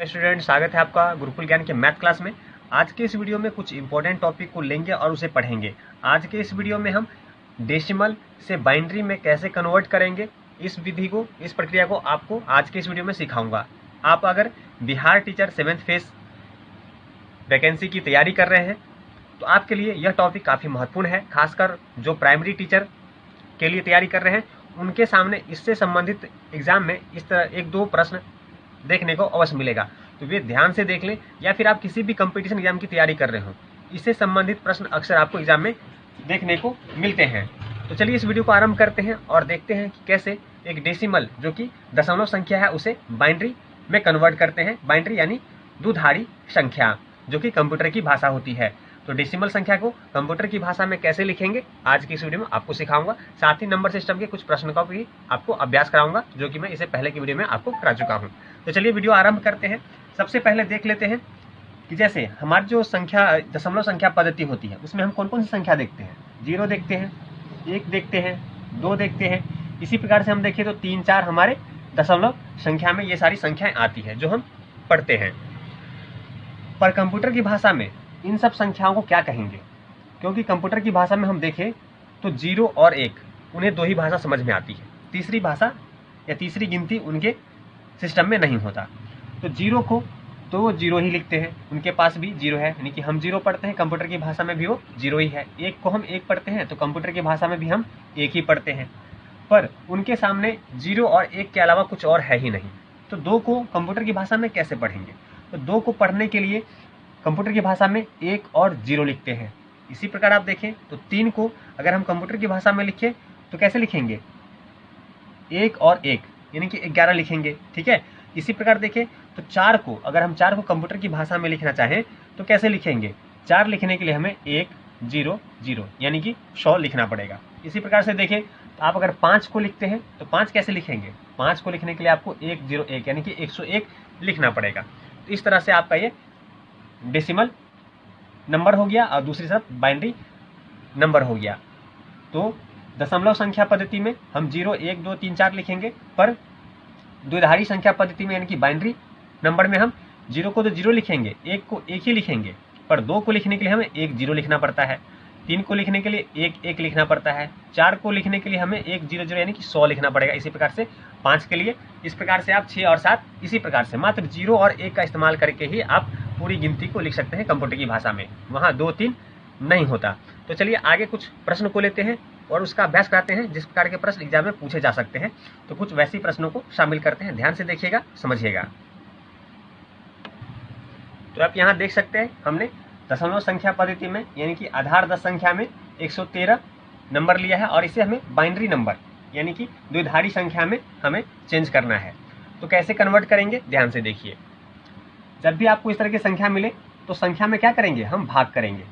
Student, स्वागत है आपका गुरुकुल ज्ञान के मैथ क्लास में। आज के इस वीडियो में कुछ इंपॉर्टेंट टॉपिक को लेंगे और उसे पढ़ेंगे। आज के इस वीडियो में हम डेसिमल से बाइनरी में कैसे कन्वर्ट करेंगे, इस विधि को, इस प्रक्रिया को आपको आज के इस वीडियो में सिखाऊंगा। आप अगर Bihar teacher 7th phase vacancy की तैयारी कर रहे हैं तो आपके लिए यह टॉपिक काफ़ी महत्वपूर्ण है। खासकर जो प्राइमरी टीचर के लिए तैयारी कर रहे हैं उनके सामने इससे संबंधित एग्जाम में इस तरह 1-2 प्रश्न देखने को अवश्य मिलेगा, तो वे ध्यान से देख लें। या फिर आप किसी भी कंपटीशन एग्जाम की तैयारी कर रहे हो, इससे संबंधित प्रश्न अक्सर आपको एग्जाम में देखने को मिलते हैं। तो चलिए इस वीडियो को आरंभ करते हैं और देखते हैं कि कैसे एक डेसिमल जो कि दशमलव संख्या है उसे बाइनरी में कन्वर्ट करते हैं। बाइनरी यानी द्विधारी संख्या, जो कि कंप्यूटर की भाषा होती है। तो डेसिमल संख्या को कंप्यूटर की भाषा में कैसे लिखेंगे आज की इस वीडियो में आपको सिखाऊंगा। साथ ही नंबर सिस्टम के कुछ प्रश्नों का भी आपको अभ्यास कराऊंगा, जो कि मैं इसे पहले की वीडियो में आपको करा चुका हूं। तो चलिए वीडियो आरंभ करते हैं। सबसे पहले देख लेते हैं कि जैसे हमारी जो संख्या दशमलव संख्या पद्धति होती है उसमें हम कौन कौन सी संख्या देखते हैं। 0 देखते हैं, 1 देखते हैं, 2 देखते हैं। इसी प्रकार से हम देखें तो 3, 4 हमारे दशमलव संख्या में ये सारी संख्याएं आती है जो हम पढ़ते हैं। पर कंप्यूटर की भाषा में इन सब संख्याओं को क्या कहेंगे, क्योंकि कंप्यूटर की भाषा में हम देखें तो 0 और 1 उन्हें 2 ही भाषा समझ में आती है। तीसरी भाषा या तीसरी गिनती उनके सिस्टम में नहीं होता। तो 0 को तो वो 0 ही लिखते हैं, उनके पास भी 0 है, यानी कि हम 0 पढ़ते हैं, कंप्यूटर की भाषा में भी वो 0 ही है। 1 को हम 1 पढ़ते हैं तो कंप्यूटर की भाषा में भी हम 1 ही पढ़ते हैं। पर उनके सामने 0 और 1 के अलावा कुछ और है ही नहीं। तो 2 को कंप्यूटर की भाषा में कैसे पढ़ेंगे। तो 2 को पढ़ने के लिए कंप्यूटर की भाषा में 1 और 0 लिखते हैं। इसी प्रकार आप देखें तो 3 को अगर हम कंप्यूटर की भाषा में लिखें तो कैसे लिखेंगे, 1 और 1 यानी कि 11 लिखेंगे। ठीक है। इसी प्रकार देखें तो 4 को अगर हम 4 को कंप्यूटर की भाषा में लिखना चाहें तो कैसे लिखेंगे। 4 लिखने के लिए हमें 1 0 0 यानी कि 100 लिखना पड़ेगा। इसी प्रकार से देखें तो आप अगर 5 को लिखते हैं तो 5 कैसे लिखेंगे। 5 को लिखने के लिए आपको 101 यानी कि 101 लिखना पड़ेगा। तो इस तरह से आपका ये डेसिमल नंबर हो गया और दूसरी तरफ बाइनरी नंबर हो गया। तो दशमलव संख्या पद्धति में हम 0 1 2 3 4 लिखेंगे, पर द्विधारी संख्या पद्धति में यानी कि बाइनरी नंबर में हम 0 को तो 0 लिखेंगे, 1 को 1 ही लिखेंगे, पर 2 को लिखने के लिए हमें 1 0 लिखना पड़ता है, 3 को लिखने के लिए 1 1 लिखना पड़ता है, 4 को लिखने के लिए हमें 1 0 0 यानी कि 100 लिखना पड़ेगा। इसी प्रकार से 5 के लिए, इस प्रकार से आप 6 और 7 इसी प्रकार से मात्र 0 और 1 का इस्तेमाल करके ही आप पूरी गिनती को लिख सकते हैं कंप्यूटर की भाषा में। वहाँ 2 3 नहीं होता। तो चलिए आगे कुछ प्रश्न को लेते हैं और उसका अभ्यास कराते हैं जिस प्रकार के प्रश्न एग्जाम में पूछे जा सकते हैं। तो कुछ वैसे ही प्रश्नों को शामिल करते हैं, ध्यान से देखिएगा, समझिएगा। तो आप यहाँ देख सकते हैं हमने दशमलव संख्या पद्धति में यानी कि आधार 10 संख्या में 113 नंबर लिया है और इसे हमें बाइनरी नंबर यानी कि द्विधारी संख्या में हमें चेंज करना है। तो कैसे कन्वर्ट करेंगे, ध्यान से देखिए। जब भी आपको इस तरह की संख्या मिले तो संख्या में क्या करेंगे, हम भाग करेंगे।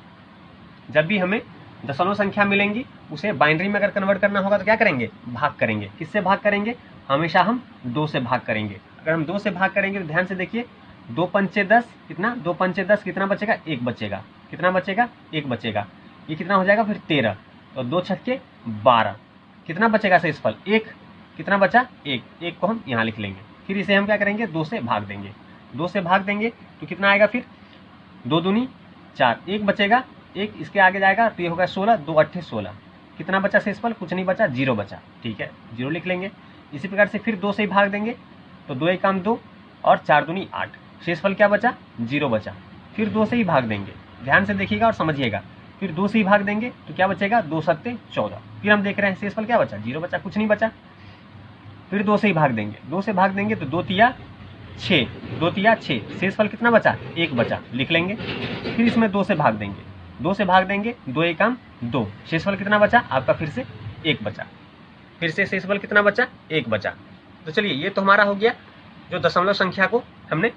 जब भी हमें दशमलव संख्या मिलेंगी उसे बाइनरी में अगर कन्वर्ट करना होगा तो क्या करेंगे, भाग करेंगे। किससे भाग करेंगे, हमेशा हम 2 से भाग करेंगे। अगर हम 2 से भाग करेंगे तो ध्यान से देखिए, 2 पंचे 10 कितना, 2 पंचे 10 कितना बचेगा, 1 बचेगा। कितना बचेगा, 1 बचेगा। ये कितना हो जाएगा फिर 13 और 2 छक्के 12, कितना बचेगा शेषफल 1, कितना बचा 1, 1 को हम यहाँ लिख लेंगे। फिर इसे हम क्या करेंगे, 2 से भाग देंगे। 2 से भाग देंगे तो कितना आएगा, फिर 2 दूनी 4, 1 बचेगा, 1 इसके आगे जाएगा तो ये होगा 16, 2 8 16, कितना बचा शेषफल, कुछ नहीं बचा, 0 बचा। ठीक है, 0 लिख लेंगे। इसी प्रकार से फिर 2 से ही भाग देंगे तो 2 1 2 और 4 दूनी 8, शेषफल क्या बचा, 0 बचा। फिर 2 से ही भाग देंगे, ध्यान से देखिएगा और समझिएगा। फिर 2 से ही भाग देंगे तो क्या बचेगा, 2 7 14। फिर हम देख रहे हैं शेषफल क्या बचा, 0 बचा, कुछ नहीं बचा। फिर 2 से ही भाग देंगे, 2 से भाग देंगे तो 2 तिया 6, 2 तिया 6, शेषफल कितना बचा, 1 बचा, लिख लेंगे। फिर इसमें 2 से भाग देंगे, 2 से भाग देंगे, 2 1 2, शेषफल कितना बचा आपका, फिर से 1 बचा। फिर से शेषफल कितना बचा, 1 बचा। तो चलिए ये तो हमारा हो गया, जो दशमलव संख्या को हमने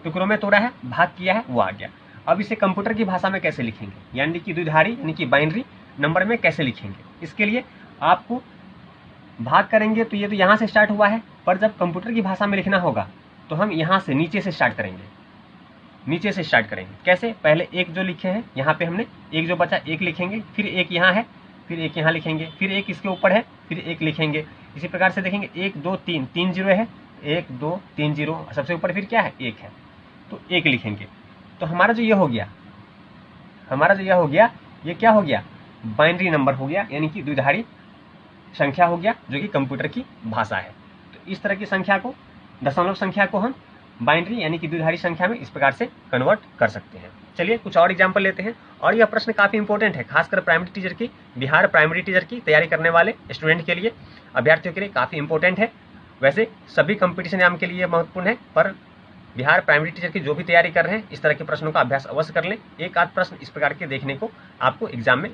टुकड़ों में तोड़ा है, भाग किया है, वो आ गया। अब इसे कंप्यूटर की भाषा में कैसे लिखेंगे, यानी कि द्विधारी यानी कि बाइनरी नंबर में कैसे लिखेंगे। इसके लिए आपको भाग करेंगे तो ये तो यहाँ से स्टार्ट हुआ है, पर जब कंप्यूटर की भाषा में लिखना होगा तो हम यहाँ से नीचे से स्टार्ट करेंगे। नीचे से स्टार्ट करेंगे कैसे, पहले 1 जो लिखे हैं यहाँ पे हमने 1 जो बचा 1 लिखेंगे, फिर 1 यहाँ है, फिर 1 यहाँ लिखेंगे, फिर 1 इसके ऊपर है, फिर 1 लिखेंगे। इसी प्रकार से देखेंगे 1 2 3 3 0 है 1 2 3 0, सबसे ऊपर फिर क्या है 1 है, तो 1 लिखेंगे। तो हमारा जो ये हो गया, ये क्या हो गया, बाइनरी नंबर हो गया, यानी कि द्विधारी संख्या हो गया, जो कि कंप्यूटर की भाषा है। तो इस तरह की संख्या को, दशमलव संख्या को हम बाइनरी यानी कि द्विधारी संख्या में इस प्रकार से कन्वर्ट कर सकते हैं। चलिए कुछ और एग्जाम्पल लेते हैं। और यह प्रश्न काफी इंपॉर्टेंट है, खासकर प्राइमरी टीचर की, बिहार प्राइमरी टीचर की तैयारी करने वाले स्टूडेंट के लिए, अभ्यर्थियों के लिए काफी इंपॉर्टेंट है। वैसे सभी कंपटीशन एग्जाम के लिए महत्वपूर्ण है, पर बिहार प्राइमरी टीचर की जो भी तैयारी कर रहे हैं, इस तरह के प्रश्नों का अभ्यास अवश्य कर लें। एक आध प्रश्न इस प्रकार के देखने को आपको एग्जाम में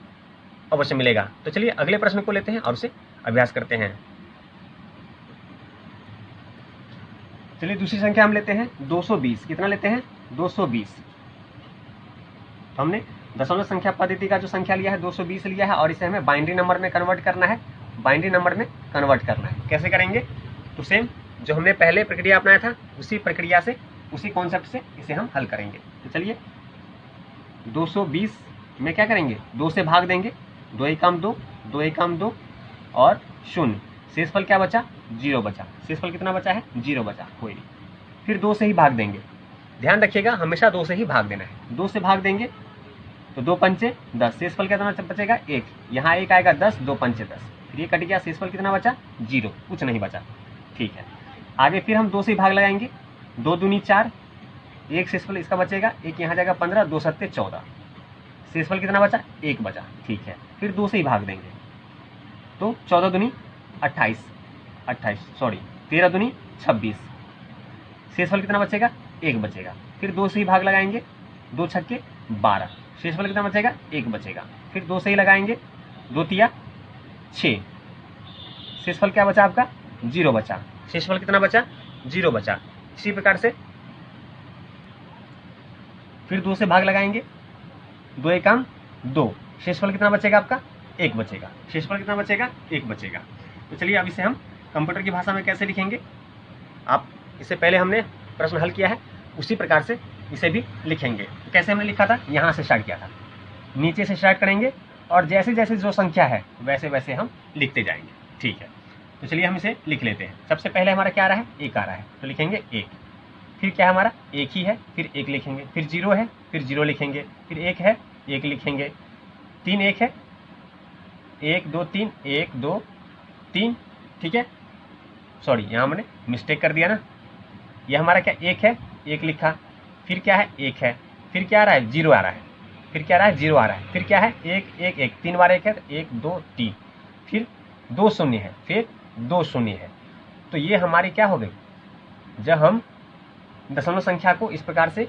अवश्य मिलेगा। तो चलिए अगले प्रश्न को लेते हैं और उसे अभ्यास करते हैं। चलिए दूसरी संख्या हम लेते हैं 220। कितना लेते हैं, 220। तो हमने दशमलव संख्या पद्धति का जो संख्या लिया है 220 लिया है, और इसे हमें बाइनरी नंबर में कन्वर्ट करना है। कैसे करेंगे, तो सेम जो हमने पहले प्रक्रिया अपनाया था, उसी प्रक्रिया से, उसी कॉन्सेप्ट से इसे हम हल करेंगे। तो चलिए 220 में क्या करेंगे, 2 से भाग देंगे, 2 एकम 2, 2 एकम 2 और 0। शेषफल क्या बचा, 0 बचा। शेषफल कितना बचा है, 0 बचा, कोई नहीं। फिर 2 से ही भाग देंगे, ध्यान रखिएगा हमेशा 2 से ही भाग देना है। 2 से भाग देंगे तो 2 पंचे 10, शेषफल कितना बचेगा, 1। यहाँ 1 आएगा 10, 2 पंचे 10, फिर ये कट गया, शेषफल कितना बचा, 0, कुछ नहीं बचा। ठीक है, आगे फिर हम 2 से ही भाग लगाएंगे, 2 दूनी 4, 1 शेषफल इसका बचेगा, 1 यहाँ जाएगा 15, 2 सत्ते 14, शेषफल कितना बचा, 1 बचा। ठीक है, फिर 2 से ही भाग देंगे, तो 14 दूनी 28, 13 दूनी 26, शेषफल कितना बचेगा, 1 बचेगा। फिर 2 से ही भाग लगाएंगे, 2 छक्के 12, शेषफल कितना बचेगा, 1 बचेगा। फिर 2 से ही लगाएंगे, 2 तिया 6, शेषफल क्या बचा आपका, 0 बचा। शेषफल कितना बचा, 0 बचा। इसी प्रकार से फिर 2 से भाग लगाएंगे, 2 एकम 2, शेषफल कितना बचेगा आपका, 1 बचेगा। शेषफल कितना बचेगा, 1 बचेगा। तो चलिए अब इसे हम कंप्यूटर की भाषा में कैसे लिखेंगे, आप इससे पहले हमने प्रश्न हल किया है, उसी प्रकार से इसे भी लिखेंगे। तो कैसे हमने लिखा था, यहाँ से स्टार्ट किया था, नीचे से स्टार्ट करेंगे और जैसे जैसे जो संख्या है वैसे वैसे हम लिखते जाएंगे। ठीक है, तो चलिए हम इसे लिख लेते हैं। सबसे पहले हमारा क्या आ रहा है, 1 आ रहा है, तो लिखेंगे 1। फिर क्या है हमारा, 1 ही है, फिर 1 लिखेंगे। फिर 0 है, फिर 0 लिखेंगे। फिर 1 है, 1 लिखेंगे। 3 1 है, 1 2 3, 1 2 3। ठीक है, सॉरी यहाँ मैंने मिस्टेक कर दिया ना, ये हमारा क्या 1 है, 1 लिखा। फिर क्या है, 1 है, फिर क्या आ रहा है, 0 आ रहा है। फिर क्या आ रहा है, 0 आ रहा है। फिर क्या है, 1 1 1, 3 बार 1 है, 1 2 3। फिर 2 शून्य है, फिर 2 शून्य है। तो ये हमारी क्या हो गई, जब हम दशमलव संख्या को इस प्रकार से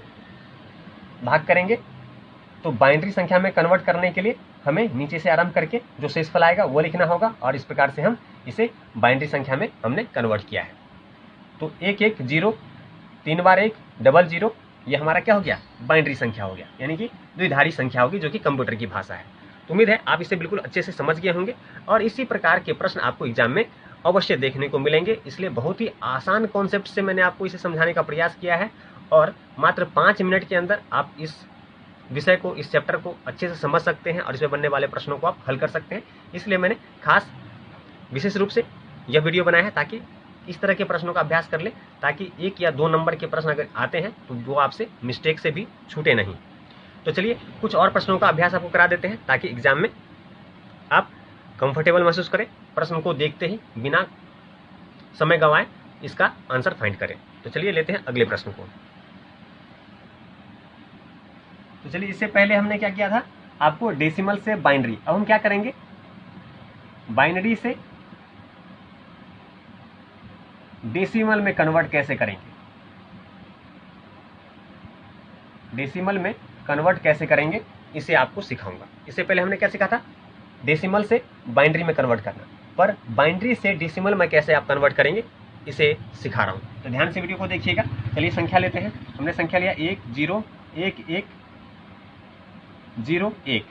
भाग करेंगे तो बाइनरी संख्या में कन्वर्ट करने के लिए हमें नीचे से आरंभ करके जो शेषफल आएगा वो लिखना होगा, और इस प्रकार से हम इसे बाइनरी संख्या में हमने कन्वर्ट किया है। तो 1 1 0, 3 बार 1 डबल 0, ये हमारा क्या हो गया, बाइनरी संख्या हो गया, यानी कि द्विधारी संख्या होगी, जो कि कंप्यूटर की भाषा है। तो उम्मीद है आप इसे बिल्कुल अच्छे से समझ गए होंगे, और इसी प्रकार के प्रश्न आपको एग्जाम में अवश्य देखने को मिलेंगे। इसलिए बहुत ही आसान कॉन्सेप्ट से मैंने आपको इसे समझाने का प्रयास किया है, और मात्र 5 मिनट के अंदर आप इस विषय को, इस चैप्टर को अच्छे से समझ सकते हैं, और इसमें बनने वाले प्रश्नों को आप हल कर सकते हैं। इसलिए मैंने खास विशेष रूप से यह वीडियो बनाया है, ताकि इस तरह के प्रश्नों का अभ्यास कर ले, ताकि 1 या 2 नंबर के प्रश्न अगर आते हैं तो वो आपसे मिस्टेक से भी छूटे नहीं। तो चलिए कुछ और प्रश्नों का अभ्यास आपको करा देते हैं, ताकि एग्जाम में आप कंफर्टेबल महसूस करें, प्रश्न को देखते ही बिना समय गंवाए इसका आंसर फाइंड करें। तो चलिए लेते हैं अगले प्रश्न को। तो चलिए इससे पहले हमने क्या किया था, आपको डेसिमल से बाइनरी, अब हम क्या करेंगे, बाइनरी से डेसिमल में कन्वर्ट कैसे करेंगे, डेसिमल में कन्वर्ट कैसे करेंगे इसे आपको सिखाऊंगा। इससे पहले हमने क्या सीखा था, डेसिमल से बाइनरी में कन्वर्ट करना, पर बाइनरी से डेसिमल में कैसे आप कन्वर्ट करेंगे इसे सिखा रहा हूं, तो ध्यान से वीडियो को देखिएगा। चलिए संख्या लेते हैं, हमने संख्या लिया 1 0 1 1 0 1,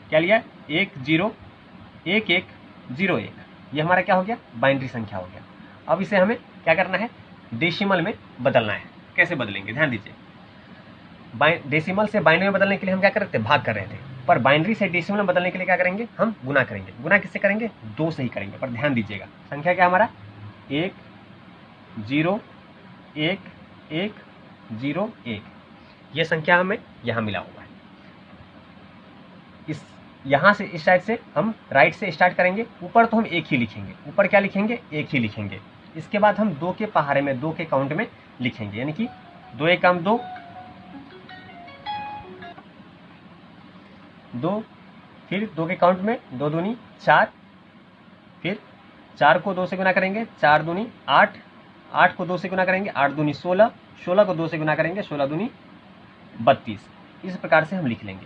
क्या लिया 1 0 1 1 0 1, ये हमारा क्या हो गया, बाइनरी संख्या हो गया। अब इसे हमें क्या करना है, डेसिमल में बदलना है। कैसे बदलेंगे, ध्यान दीजिए, डेसिमल से बाइनरी में बदलने के लिए हम क्या कर रहे थे, भाग कर रहे थे, पर बाइनरी से डेसिमल में बदलने के लिए क्या करेंगे, हम गुना करेंगे। गुना किससे करेंगे, 2 से ही करेंगे। पर ध्यान दीजिएगा, संख्या क्या हमारा 1 0 1 1 0 1, ये संख्या हमें यहाँ मिला हुआ है। इस यहाँ से इस साइड से हम राइट से स्टार्ट करेंगे। ऊपर तो हम 1 ही लिखेंगे, ऊपर क्या लिखेंगे, 1 ही लिखेंगे। इसके बाद हम 2 के पहाड़े में, 2 के काउंट में लिखेंगे, यानी कि 2 1 2, 2, फिर 2 के काउंट में 2 दूनी 4, फिर 4 को 2 से गुना करेंगे, 4 दूनी 8, 8 को 2 से गुना करेंगे, 8 दूनी 16, 16 को 2 से गुना करेंगे, 16 दूनी 32। इस प्रकार से हम लिख लेंगे।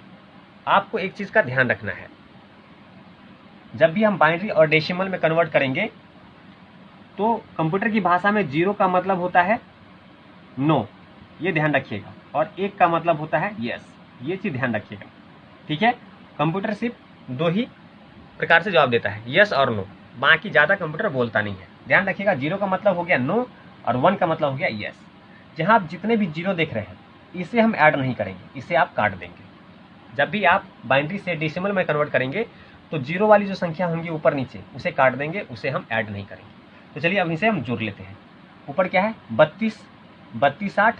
आपको एक चीज़ का ध्यान रखना है, जब भी हम बाइनरी और डेसिमल में कन्वर्ट करेंगे तो कंप्यूटर की भाषा में 0 का मतलब होता है नो, ये ध्यान रखिएगा, और 1 का मतलब होता है यस, ये चीज़ ध्यान रखिएगा। ठीक है, कंप्यूटर सिर्फ 2 ही प्रकार से जवाब देता है, यस और नो, बाकी ज़्यादा कंप्यूटर बोलता नहीं है। ध्यान रखिएगा, 0 का मतलब हो गया नो और 1 का मतलब हो गया यस। जहाँ आप जितने भी 0 देख रहे हैं इसे हम ऐड नहीं करेंगे, इसे आप काट देंगे। जब भी आप बाइनरी से डेसिमल में कन्वर्ट करेंगे तो 0 वाली जो संख्या होंगी ऊपर नीचे उसे काट देंगे, उसे हम ऐड नहीं करेंगे। तो चलिए अब इसे हम जोड़ लेते हैं। ऊपर क्या है, 32 32 8,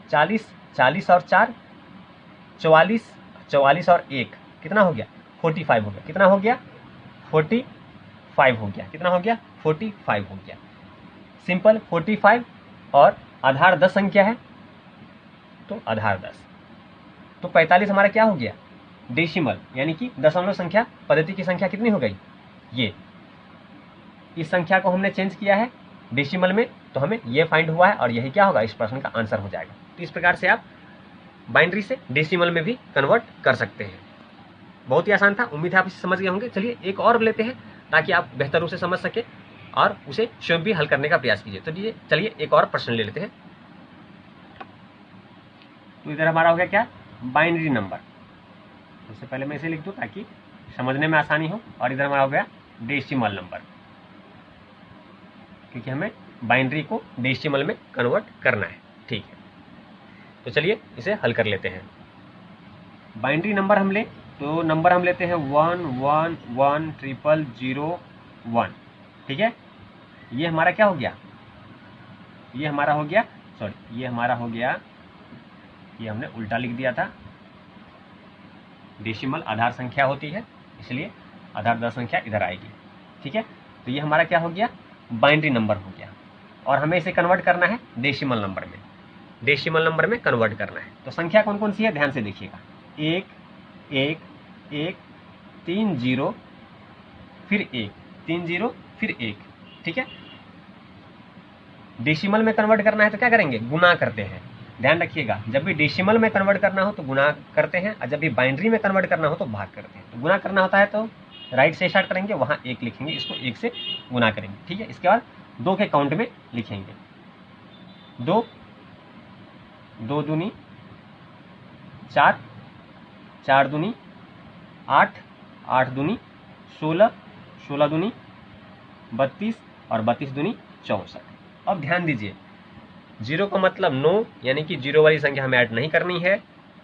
40 40 और 4 44, 44 और 1 कितना हो गया, 45 हो गया। कितना हो गया, 45 हो गया। कितना हो गया, 45 हो गया। सिंपल 45 और आधार 10 संख्या है तो आधार 10, तो 45 हमारा क्या हो गया, डेसिमल, यानी कि दशमलव संख्या पद्धति की संख्या कितनी हो गई, ये। इस संख्या को हमने चेंज किया है डेसिमल में, तो हमें ये फाइंड हुआ है और यही क्या होगा, इस प्रश्न का आंसर हो जाएगा। तो इस प्रकार से आप बाइनरी से डेसिमल में भी कन्वर्ट कर सकते हैं। बहुत ही आसान था, उम्मीद है आप इसे समझ गए होंगे। चलिए एक और लेते हैं ताकि आप बेहतर रूप से समझ सके और उसे स्वयं भी हल करने का प्रयास कीजिए। तो चलिए एक और प्रश्न ले लेते हैं। तो इधर हमारा हो गया क्या, बाइनरी नंबर। सबसे पहले मैं इसे लिख दूं ताकि समझने में आसानी हो, और इधर हमारा हो गया डेसिमल नंबर, क्योंकि हमें बाइनरी को डेसिमल में कन्वर्ट करना है। ठीक है, तो चलिए इसे हल कर लेते हैं। बाइनरी नंबर हम ले तो नंबर हम लेते हैं 1 1 1 0 0 1। ठीक है, ये हमारा क्या हो गया, ये हमारा हो गया, सॉरी ये हमारा हो गया, ये हमने उल्टा लिख दिया था। डेसिमल आधार संख्या होती है, इसलिए आधार 10 संख्या इधर आएगी। ठीक है, तो ये हमारा क्या हो गया, बाइनरी नंबर हो गया, और हमें इसे कन्वर्ट करना है डेसिमल नंबर में, डेसिमल नंबर में कन्वर्ट करना है। तो संख्या कौन कौन सी है, ध्यान से देखिएगा, 1 1 1 3 0 फिर 1 3 0 फिर 1। ठीक है, डेसिमल में कन्वर्ट करना है तो क्या करेंगे, गुना करते हैं। ध्यान रखिएगा, जब भी डेसिमल में कन्वर्ट करना हो तो गुना करते हैं, और जब भी बाइनरी में कन्वर्ट करना हो तो भाग करते हैं। तो गुना करना होता है तो राइट से स्टार्ट करेंगे, वहाँ 1 लिखेंगे, इसको 1 से गुना करेंगे। ठीक है, इसके बाद 2 के काउंट में लिखेंगे, 2 2 दूनी 4, 4 दूनी 8, 8 दूनी 16, 16 दूनी 32 और 32 दूनी 64। अब ध्यान दीजिए, 0 का मतलब नो, यानी कि 0 वाली संख्या हमें ऐड नहीं करनी है,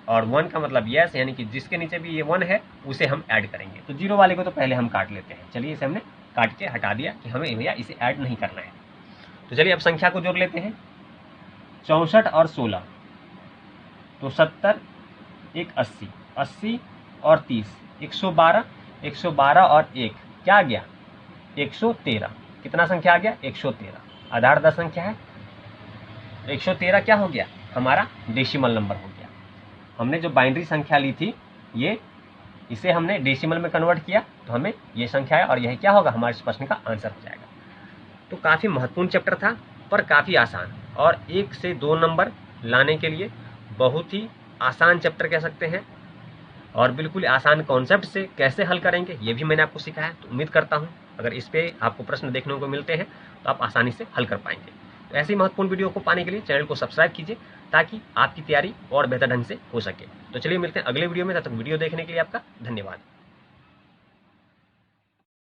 और 1 का मतलब यस, यानी कि जिसके नीचे भी ये 1 है उसे हम ऐड करेंगे। तो 0 वाले को तो पहले हम काट लेते हैं। चलिए इसे हमने काट के हटा दिया कि हमें भैया इसे ऐड नहीं करना है। तो चलिए अब संख्या को जोड़ लेते हैं, 64 और 16 तो 70, 1 80, 80 और 30 112, 112 और 1 क्या आ गया, 113। कितना संख्या आ गया, 113, आधार 10 संख्या है, 113 क्या हो गया, हमारा डेसिमल नंबर हो गया। हमने जो बाइनरी संख्या ली थी ये, इसे हमने डेसिमल में कन्वर्ट किया तो हमें ये संख्या है, और यही क्या होगा, हमारे इस प्रश्न का आंसर हो जाएगा। तो काफ़ी महत्वपूर्ण चैप्टर था, पर काफ़ी आसान, और 1 से 2 नंबर लाने के लिए बहुत ही आसान चैप्टर कह सकते हैं, और बिल्कुल आसान कॉन्सेप्ट से कैसे हल करेंगे ये भी मैंने आपको सिखाया। तो उम्मीद करता हूँ अगर इस पे आपको प्रश्न देखने को मिलते हैं तो आप आसानी से हल कर पाएंगे। तो ऐसी महत्वपूर्ण वीडियो को पाने के लिए चैनल को सब्सक्राइब कीजिए, ताकि आपकी तैयारी और बेहतर ढंग से हो सके। तो चलिए मिलते हैं अगले वीडियो में, तब तक वीडियो देखने के लिए आपका धन्यवाद।